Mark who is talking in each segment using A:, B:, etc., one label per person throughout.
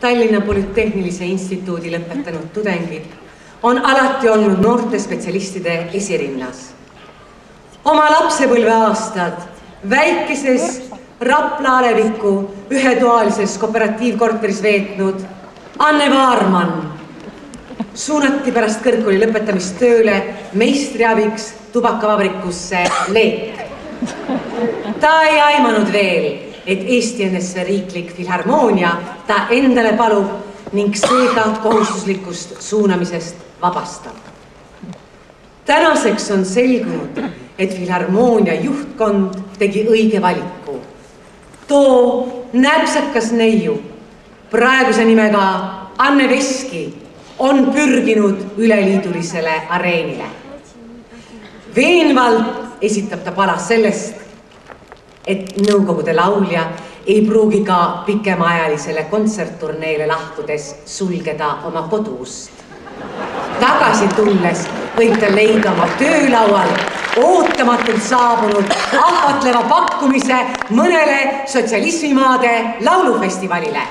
A: Tallinna Polütehnilise Instituudi lõpetanud tudengid on alati olnud noorte spetsialistide esirinnas. Oma lapsepõlve aastad väikeses Rapla Aleviku ühetoalises kooperatiivkorteris veetnud Anne Vaarmann suunati pärast kõrgkooli lõpetamist tööle meistriabiks tubakavabrikusse Leek. Ta ei aimanud veel, et Eesti NSV Riiklik Filharmoonia ta endale palub ning seega kohustuslikust suunamisest vabastab. Tänaseks on selgunud, et Filharmoonia juhtkond tegi õige valiku. Too näpsakas neiu, praeguse nimega Anne Veski, on pürginud üleliidulisele areenile. Veenvalt esitab ta pala sellest, et nõukogude laulja ei pruugi ka pikemaajalisele kontsertturneele lahkudes sulgeda oma kodust. Tagasi tulles võib ta leida oma töölaual ootamatult saabunud ahvatleva pakkumise mõnele sotsialismimaade laulufestivalile.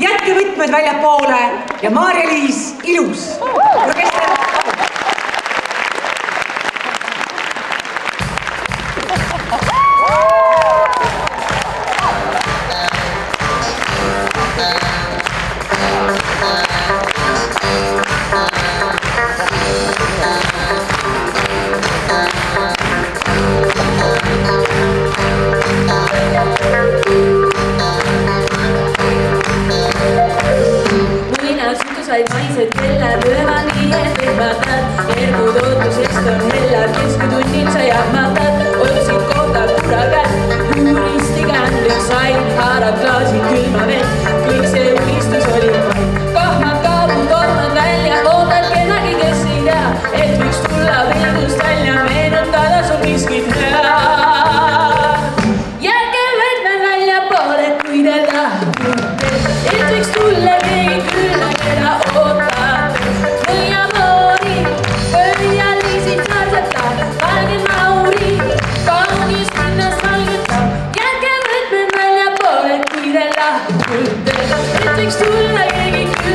A: Jätke võtmed väljapoole ja Maarja-Liis Ilus.
B: Naised, kelle pöövad viied ehmatad, ergud ootusest on hellad, kesku tunnid sa jahmatad, otsid kohta kurakätt, uuristi kändeks said, haarad klaasid külma vett, kõik see unistus oli vaid. Kahmad kaabud, tormad välja, ootad kedagi, kes ei tea, et võiks tulla pilgust välja, meenutada sul miskit hea. Jätke võtmed välja poole, kui te tahate, et võiks tulla keegi külla, keda ootab. Või amoori, pöia liisid saarsatab, valged mauri, kaunis minnast valgetab. Jätke võtmed välja poole, kui te lahkute, et võiks tulla keegi külla.